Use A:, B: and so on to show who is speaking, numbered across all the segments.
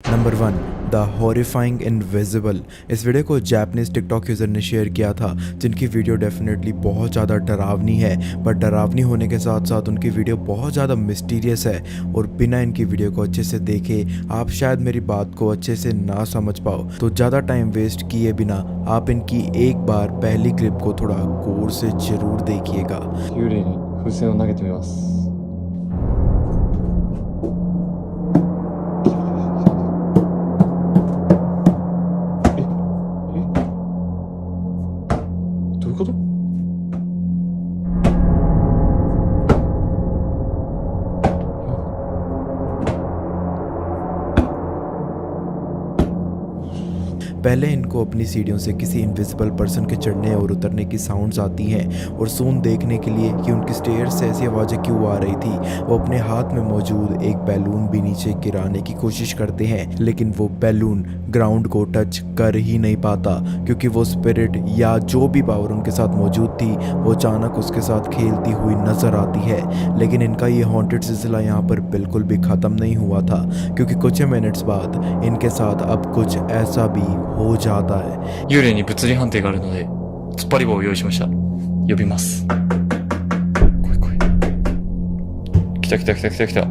A: Number 1, the horrifying invisible. इस video को Japanese TikTok user ने शेयर किया था, जिनकी वीडियो डेफिनेटली बहुत ज़्यादा डरावनी है। बट डरावनी होने के साथ साथ उनकी वीडियो बहुत ज़्यादा मिस्टीरियस है और बिना इनकी वीडियो को अच्छे से देखे आप शायद मेरी बात को अच्छे से ना समझ पाओ। तो ज़्यादा टाइम वेस्ट किए बिना आप इनकी एक बार पहली क्लिप को थोड़ा गौर से ज़रूर देखिएगा।
B: 幽霊に風船を投げてみます。どういうこと？
A: पहले इनको अपनी सीढ़ियों से किसी इनविजिबल पर्सन के चढ़ने और उतरने की साउंड्स आती हैं और सून देखने के लिए कि उनकी स्टेयर से ऐसी आवाज़ें क्यों आ रही थी, वो अपने हाथ में मौजूद एक बैलून भी नीचे गिराने की कोशिश करते हैं, लेकिन वो बैलून ग्राउंड को टच कर ही नहीं पाता क्योंकि वो स्पिरिट या जो भी पावर उनके साथ मौजूद थी वो अचानक उसके साथ खेलती हुई नजर आती है। लेकिन इनका ये हॉन्टेड सिलसिला यहाँ पर बिल्कुल भी ख़त्म नहीं हुआ था, क्योंकि कुछ मिनट्स बाद इनके साथ अब कुछ ऐसा भी हो जाता है।
B: 幽霊に物理判定があるので、突っ張り棒を用意しました。呼びます。来い来い。来た来た来た来た来た。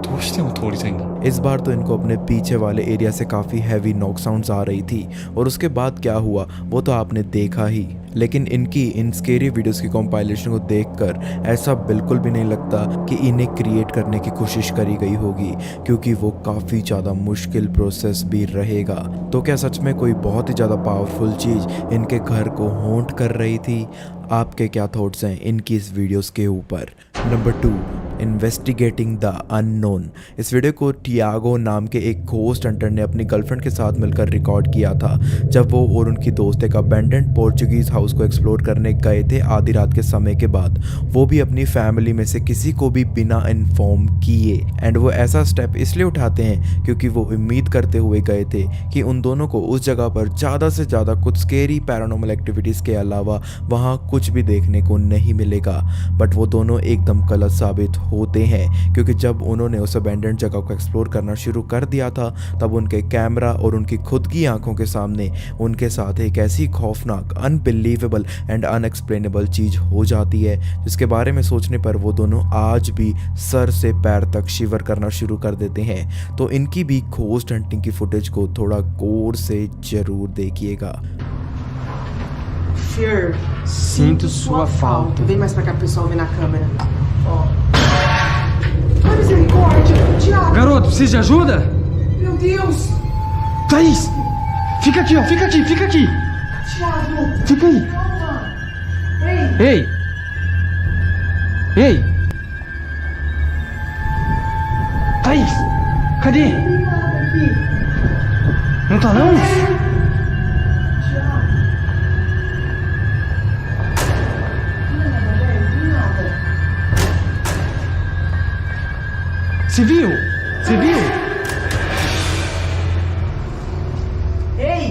B: どうしても通りたいんだ。
A: इस बार तो इनको अपने पीछे वाले एरिया से काफ़ी हैवी नॉक साउंड्स आ रही थी और उसके बाद क्या हुआ वो तो आपने देखा ही। लेकिन इनकी इन स्केरी वीडियोस की कंपाइलेशन को देखकर ऐसा बिल्कुल भी नहीं लगता कि इन्हें क्रिएट करने की कोशिश करी गई होगी, क्योंकि वो काफ़ी ज़्यादा मुश्किल प्रोसेस भी रहेगा। तो क्या सच में कोई बहुत ही ज़्यादा पावरफुल चीज़ इनके घर को हॉन्ट कर रही थी? आपके क्या थॉट्स हैं इनकी इस वीडियोस के ऊपर? Number 2, investigating the unknown. इस वीडियो को टियागो नाम के एक घोस्ट हंटर ने अपनी गर्लफ्रेंड के साथ मिलकर रिकॉर्ड किया था, जब वो और उनकी दोस्त एक अबैंडन्ड पोर्चुगीज हाउस को एक्सप्लोर करने गए थे आधी रात के समय के बाद, वो भी अपनी फैमिली में से किसी को भी बिना इन्फॉर्म किए। एंड वो ऐसा स्टेप इसलिए उठाते हैं क्योंकि वो उम्मीद करते हुए गए थे कि उन दोनों को उस जगह पर ज़्यादा से ज़्यादा कुछ स्केरी पैरानॉर्मल एक्टिविटीज़ के अलावा वहाँ कुछ भी देखने को नहीं मिलेगा। बट वो दोनों एकदम गलत साबित होते हैं, क्योंकि जब उन्होंने उस अबैंडन्ड जगह को एक्सप्लोर करना शुरू कर दिया था तब उनके कैमरा और उनकी खुद की आंखों के सामने उनके साथ एक ऐसी खौफनाक, अनबिलीवेबल एंड अनएक्सप्लेनेबल चीज़ हो जाती है जिसके बारे में सोचने पर वो दोनों आज भी सर से पैर तक शिवर करना शुरू कर देते हैं। तो इनकी भी घोस्ट हंटिंग की फुटेज को थोड़ा गौर से जरूर देखिएगा।
C: Fer, sinto sua falta. Vem mais pra cá pro pessoal ver na câmera. Ó. Ai, misericórdia! Tiago!
D: Garoto, precisa de ajuda?
C: Meu Deus!
D: Thaís! Fica aqui, ó, fica aqui, fica aqui!
C: Tiago!
D: Fica aí!
C: Calma! Ei!
D: Ei! Ei! Thaís! Cadê?
C: Não tem nada aqui!
D: Não tá não?
C: Tiago! Nada, velho, nada.
D: Você viu? Você viu?
C: Ei!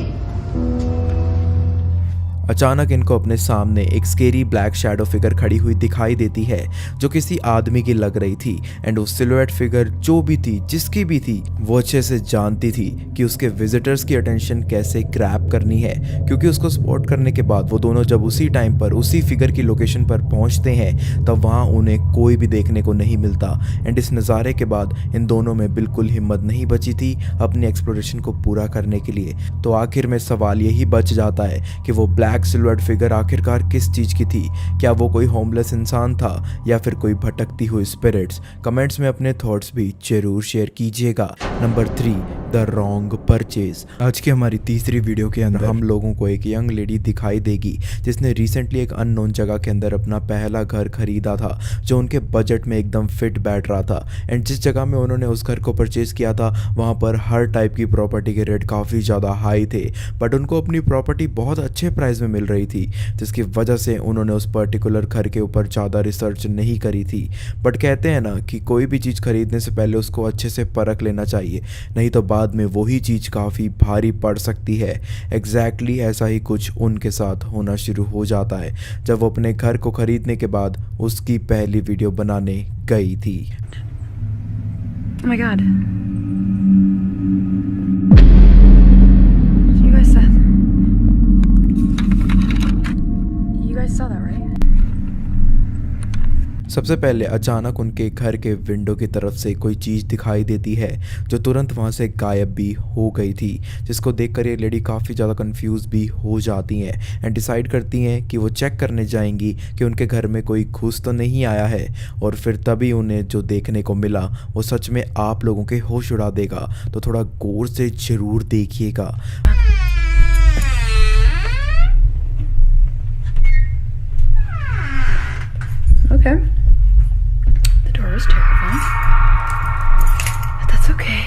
A: अचानक इनको अपने सामने एक scary black shadow figure खड़ी हुई दिखाई देती है जो किसी आदमी की लग रही थी। एंड उस सिलुएट फिगर जो भी थी, जिसकी भी थी, वो अच्छे से जानती थी कि उसके विजिटर्स की अटेंशन कैसे ग्रैब करनी है, क्योंकि उसको स्पॉट करने के बाद वो दोनों जब उसी टाइम पर उसी फिगर की लोकेशन पर पहुंचते हैं तब वहाँ उन्हें कोई भी देखने को नहीं मिलता। एंड इस नज़ारे के बाद इन दोनों में बिल्कुल हिम्मत नहीं बची थी अपनी एक्सप्लोरेशन को पूरा करने के लिए। तो आखिर में सवाल यही बच जाता है कि वो ब्लैक सिल्वर्ड फिगर आखिरकार किस चीज़ की थी? क्या वो कोई होमलेस इंसान था या फिर कोई भटकती हुई स्पिरिट्स? कमेंट्स में अपने थॉट्स भी जरूर शेयर कीजिएगा। Number 3, the wrong purchase. आज की हमारी तीसरी वीडियो के अंदर हम लोगों को एक यंग लेडी दिखाई देगी जिसने रिसेंटली एक अननोन जगह के अंदर अपना पहला घर खरीदा था जो उनके बजट में एकदम फिट बैठ रहा था। एंड जिस जगह में उन्होंने उस घर को परचेज किया था वहाँ पर हर टाइप की प्रॉपर्टी के रेट काफ़ी ज़्यादा हाई थे, बट उनको अपनी प्रॉपर्टी बहुत अच्छे प्राइस में मिल रही थी, जिसकी वजह से उन्होंने उस पर्टिकुलर घर के ऊपर ज़्यादा रिसर्च नहीं करी थी। बट कहते हैं ना कि कोई भी चीज़ खरीदने से पहले उसको अच्छे से परख लेना चाहिए, नहीं तो बाद बाद में वही चीज़ काफ़ी भारी पड़ सकती है। एग्जैक्टली ऐसा ही कुछ उनके साथ होना शुरू हो जाता है जब वो अपने घर को खरीदने के बाद उसकी पहली वीडियो बनाने गई थी।
E: Oh my god. You guys saw that, right?
A: सबसे पहले अचानक उनके घर के विंडो की तरफ से कोई चीज़ दिखाई देती है जो तुरंत वहाँ से गायब भी हो गई थी, जिसको देखकर ये लेडी काफ़ी ज़्यादा कंफ्यूज भी हो जाती हैं एंड डिसाइड करती हैं कि वो चेक करने जाएंगी कि उनके घर में कोई घुस तो नहीं आया है। और फिर तभी उन्हें जो देखने को मिला वो सच में आप लोगों के होश उड़ा देगा, तो थोड़ा गौर से ज़रूर देखिएगा।
E: Okay. The door was terrifying. But that's okay.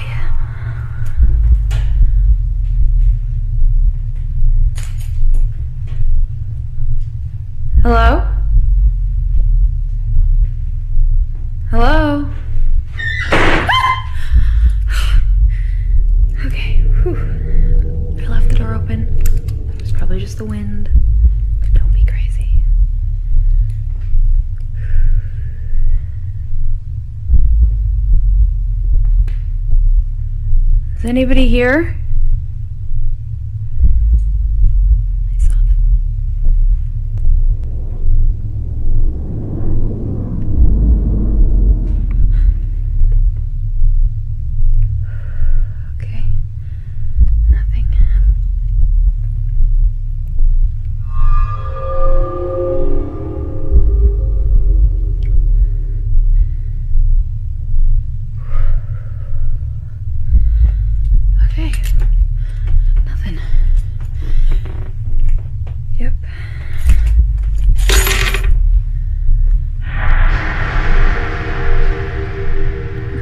E: Hello? Hello? Okay. Whew. I left the door open. It was probably just the wind. Don't be crazy. Is anybody here? I saw them. Okay. Nothing. Okay. Nothing. Yep.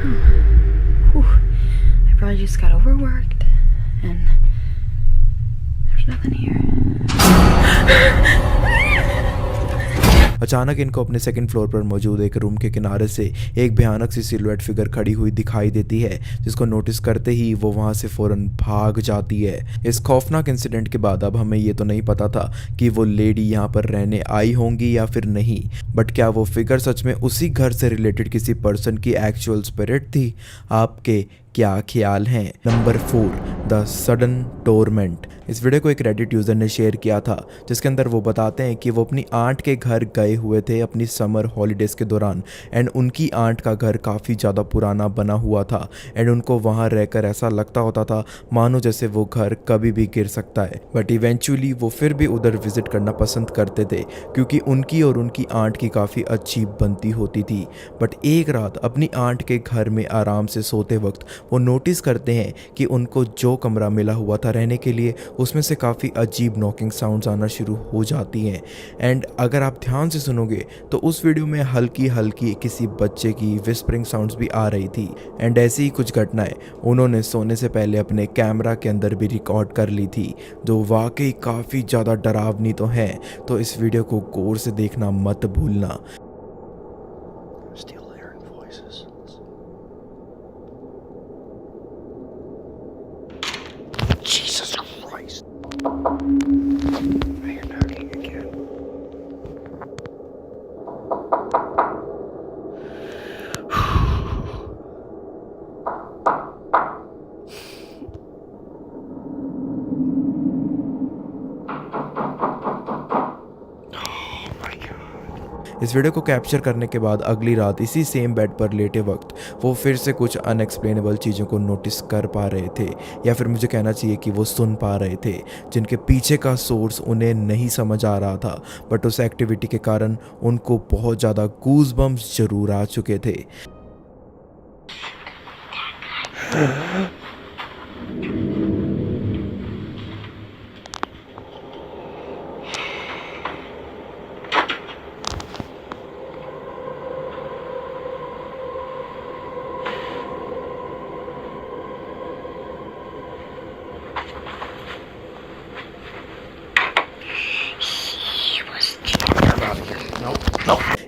E: No. Whew. I probably just got overworked and there's nothing here.
A: अचानक इनको अपने second floor पर मौजूद एक room के किनारे से एक भयानक सी सिलुएट फिगर खड़ी हुई दिखाई देती है, जिसको नोटिस करते ही वो वहाँ से फ़ौरन भाग जाती है। इस खौफनाक इंसिडेंट के बाद अब हमें ये तो नहीं पता था कि वो लेडी यहाँ पर रहने आई होंगी या फिर नहीं, बट क्या वो फिगर सच में उसी घर से रिलेटेड किसी पर्सन की एक्चुअल स्पिरिट थी? आपके क्या ख्याल हैं? Number 4, the sudden torment. इस वीडियो को एक रेडिट यूज़र ने शेयर किया था, जिसके अंदर वो बताते हैं कि वो अपनी आंट के घर गए हुए थे अपनी समर हॉलीडेज़ के दौरान एंड उनकी आंट का घर काफ़ी ज़्यादा पुराना बना हुआ था एंड उनको वहाँ रहकर ऐसा लगता होता था मानो जैसे वो घर कभी भी गिर सकता है। बट इवेंचुअली वो फिर भी उधर विज़िट करना पसंद करते थे क्योंकि उनकी और उनकी आंट की काफ़ी अच्छी बनती होती थी। बट एक रात अपनी आंट के घर में आराम से सोते वक्त वो नोटिस करते हैं कि उनको जो कमरा मिला हुआ था रहने के लिए उसमें से काफ़ी अजीब नॉकिंग साउंड्स आना शुरू हो जाती हैं। एंड अगर आप ध्यान से सुनोगे तो उस वीडियो में हल्की हल्की किसी बच्चे की विस्परिंग साउंड्स भी आ रही थी। एंड ऐसी ही कुछ घटनाएं उन्होंने सोने से पहले अपने कैमरा के अंदर भी रिकॉर्ड कर ली थी, जो वाकई काफ़ी ज़्यादा डरावनी तो हैं। तो इस वीडियो को गौर से देखना मत भूलना।
D: Still hearing voices. Jesus Christ. I hear knocking again.
A: इस वीडियो को कैप्चर करने के बाद अगली रात इसी सेम बेड पर लेटे वक्त वो फिर से कुछ अनएक्सप्लेनेबल चीज़ों को नोटिस कर पा रहे थे, या फिर मुझे कहना चाहिए कि वो सुन पा रहे थे, जिनके पीछे का सोर्स उन्हें नहीं समझ आ रहा था। बट उस एक्टिविटी के कारण उनको बहुत ज़्यादा गूज बम्स जरूर आ चुके थे।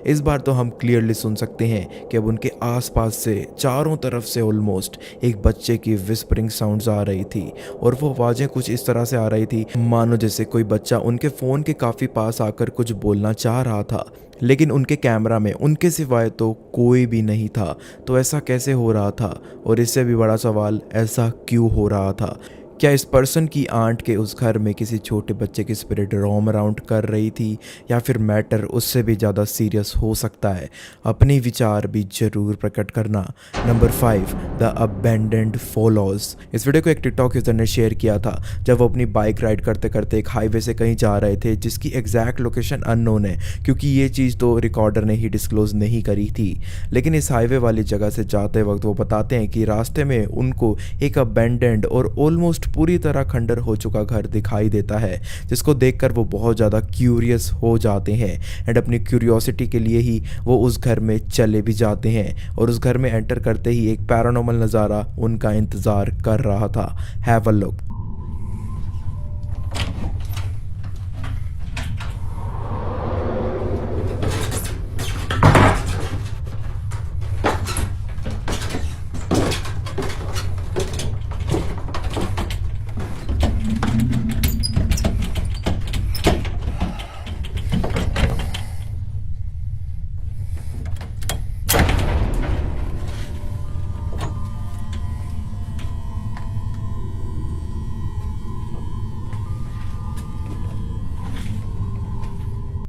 A: इस बार तो हम क्लियरली सुन सकते हैं कि अब उनके आसपास से चारों तरफ से ऑलमोस्ट एक बच्चे की विस्परिंग साउंड्स आ रही थी और वो आवाज़ें कुछ इस तरह से आ रही थी मानो जैसे कोई बच्चा उनके फ़ोन के काफ़ी पास आकर कुछ बोलना चाह रहा था, लेकिन उनके कैमरा में उनके सिवाय तो कोई भी नहीं था। तो ऐसा कैसे हो रहा था? और इससे भी बड़ा सवाल, ऐसा क्यों हो रहा था? क्या इस पर्सन की आंट के उस घर में किसी छोटे बच्चे की स्पिरिट रोम अराउंड कर रही थी, या फिर मैटर उससे भी ज़्यादा सीरियस हो सकता है? अपनी विचार भी ज़रूर प्रकट करना। Number 5, the abandoned follows. इस वीडियो को एक टिकटॉक यूज़र ने शेयर किया था जब वो अपनी बाइक राइड करते करते एक हाईवे से कहीं जा रहे थे जिसकी एग्जैक्ट लोकेशन अननोन है, क्योंकि ये चीज़ तो रिकॉर्डर ने ही डिस्क्लोज नहीं करी थी। लेकिन इस हाईवे वाली जगह से जाते वक्त वो बताते हैं कि रास्ते में उनको एक अबेंडेंड और ऑलमोस्ट पूरी तरह खंडर हो चुका घर दिखाई देता है, जिसको देखकर वो बहुत ज़्यादा क्यूरियस हो जाते हैं एंड अपनी क्यूरियोसिटी के लिए ही वो उस घर में चले भी जाते हैं। और उस घर में एंटर करते ही एक पैरानॉर्मल नज़ारा उनका इंतज़ार कर रहा था। Have a look.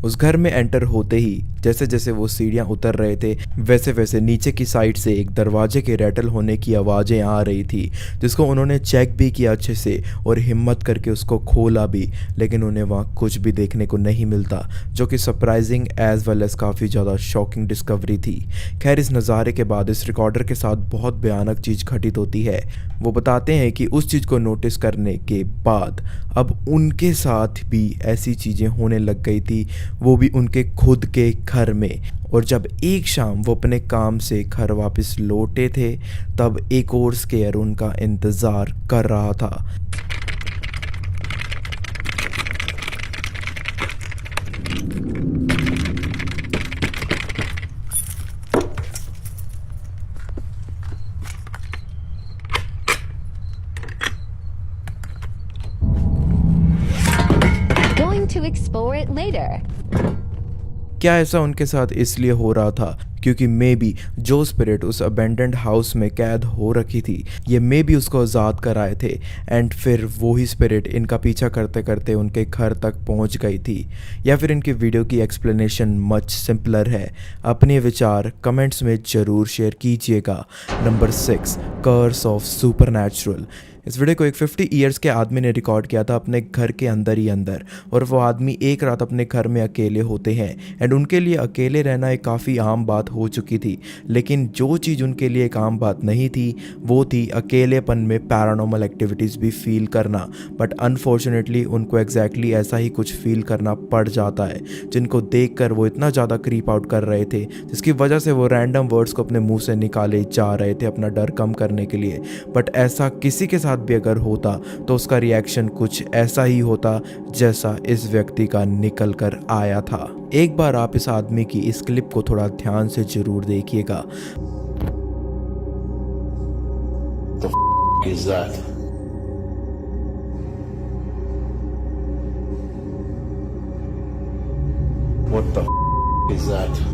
A: उस घर में एंटर होते ही जैसे जैसे वो सीढ़ियाँ उतर रहे थे वैसे वैसे नीचे की साइड से एक दरवाजे के रैटल होने की आवाज़ें आ रही थी, जिसको उन्होंने चेक भी किया अच्छे से और हिम्मत करके उसको खोला भी, लेकिन उन्हें वहाँ कुछ भी देखने को नहीं मिलता, जो कि सरप्राइजिंग एज वेल एज काफ़ी ज़्यादा शॉकिंग डिस्कवरी थी। खैर, इस नज़ारे के बाद इस रिकॉर्डर के साथ बहुत भयानक चीज़ घटित होती है। वो बताते हैं कि उस चीज़ को नोटिस करने के बाद अब उनके साथ भी ऐसी चीज़ें होने लग गई थी, वो भी उनके खुद के घर में। और जब एक शाम वो अपने काम से घर वापस लौटे थे, तब एक और स्केयर उनका इंतज़ार कर रहा था।
F: Going to explore it later.
A: क्या ऐसा उनके साथ इसलिए हो रहा था क्योंकि मे बी जो स्पिरिट उस अबेंडेंड हाउस में कैद हो रखी थी, ये मे बी उसको आज़ाद कराए थे एंड फिर वही स्पिरिट इनका पीछा करते करते उनके घर तक पहुंच गई थी? या फिर इनकी वीडियो की एक्सप्लेनेशन मच सिंपलर है? अपने विचार कमेंट्स में ज़रूर शेयर कीजिएगा। Number 6, curse of supernatural. इस वीडियो को एक 50 ईयर्स के आदमी ने रिकॉर्ड किया था अपने घर के अंदर ही अंदर, और वो आदमी एक रात अपने घर में अकेले होते हैं एंड उनके लिए अकेले रहना एक काफ़ी आम बात हो चुकी थी। लेकिन जो चीज़ उनके लिए एक आम बात नहीं थी वो थी अकेलेपन में पैरानॉर्मल एक्टिविटीज़ भी फील करना। बट अनफॉर्चुनेटली उनको एग्जैक्टली ऐसा ही कुछ फील करना पड़ जाता है, जिनको देखकर वो इतना ज़्यादा क्रीप आउट कर रहे थे जिसकी वजह से वो रैंडम वर्ड्स को अपने मुंह से निकाले जा रहे थे अपना डर कम करने के लिए। बट ऐसा किसी के साथ भी अगर होता तो उसका रिएक्शन कुछ ऐसा ही होता जैसा इस व्यक्ति का निकल कर आया था। एक बार आप इस आदमी की इस क्लिप को थोड़ा ध्यान से जरूर देखिएगा।
G: The f is that? What the f is that?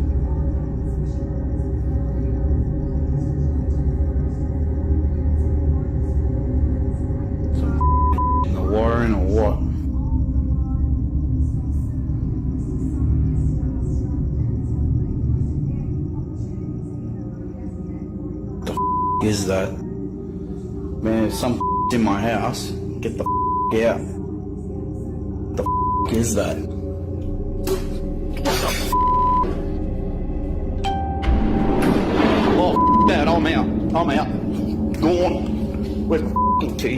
G: Warren or what? The f is that? Man, if some in my house, get the f out. The f is that? Oh, that, I'm out. I'm out. Go on. Where's the f***ing key?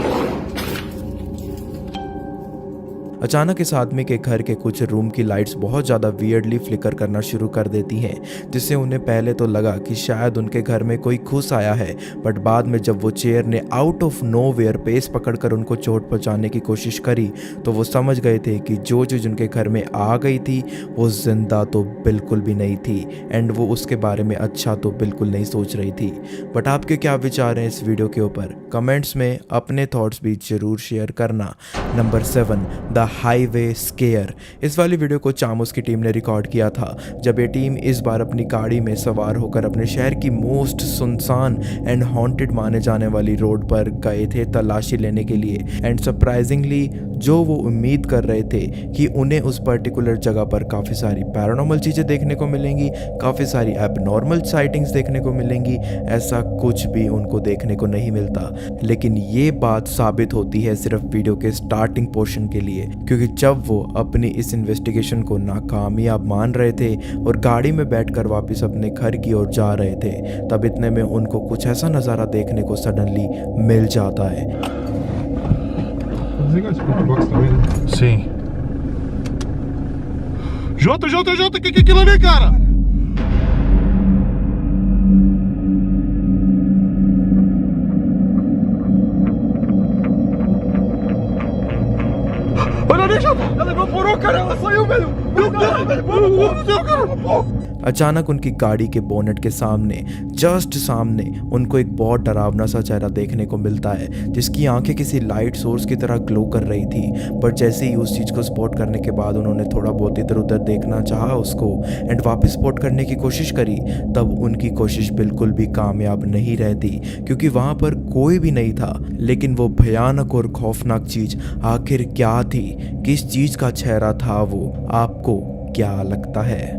A: अचानक इस आदमी के घर के कुछ room की lights बहुत ज़्यादा वियर्डली फ्लिकर करना शुरू कर देती हैं, जिससे उन्हें पहले तो लगा कि शायद उनके घर में कोई घुस आया है, बट बाद में जब वो चेयर ने आउट ऑफ नोवेयर पेस पकड़कर उनको चोट पहुंचाने की कोशिश करी तो वो समझ गए थे कि जो चीज़ उनके घर में आ गई थी वो जिंदा तो बिल्कुल भी नहीं थी एंड वो उसके बारे में अच्छा तो बिल्कुल नहीं सोच रही थी। बट आपके क्या विचार हैं इस वीडियो के ऊपर? कमेंट्स में अपने थॉट्स भी जरूर शेयर करना। Number 7, the highway square. इस वाली वीडियो को चामोस की टीम ने रिकॉर्ड किया था जब ये टीम इस बार अपनी गाड़ी में सवार होकर अपने शहर की मोस्ट सुनसान एंड हॉन्टेड माने जाने वाली रोड पर गए थे तलाशी लेने के लिए। एंड सरप्राइजिंगली जो वो उम्मीद कर रहे थे कि उन्हें उस पर्टिकुलर जगह पर काफ़ी सारी पैरानॉर्मल चीज़ें देखने को मिलेंगी, काफ़ी सारी एबनॉर्मल साइटिंग्स देखने को मिलेंगी, ऐसा कुछ भी उनको देखने को नहीं मिलता। लेकिन ये बात साबित होती है सिर्फ वीडियो के स्टार्टिंग पोर्शन के लिए, क्योंकि जब वो अपनी इस इन्वेस्टिगेशन को नाकामयाब मान रहे थे और गाड़ी में बैठकर वापस अपने घर की ओर जा रहे थे, तब इतने में उनको कुछ ऐसा नज़ारा देखने को सडनली मिल जाता है।
H: Sim. Jota, o que é aquilo ali, cara? Olha ali, Jota! Ela evaporou, cara! Ela saiu, velho! Meu Deus, velho! Meu Deus, cara!
A: अचानक उनकी गाड़ी के बोनेट के सामने, जस्ट सामने, उनको एक बहुत डरावना सा चेहरा देखने को मिलता है जिसकी आंखें किसी लाइट सोर्स की तरह ग्लो कर रही थी। बट जैसे ही उस चीज़ को स्पॉट करने के बाद उन्होंने थोड़ा बहुत इधर उधर देखना चाहा उसको एंड वापस स्पॉट करने की कोशिश करी, तब उनकी कोशिश बिल्कुल भी कामयाब नहीं रहती क्योंकि वहाँ पर कोई भी नहीं था। लेकिन वो भयानक और खौफनाक चीज़ आखिर क्या थी? किस चीज़ का चेहरा था वो? आपको क्या लगता है?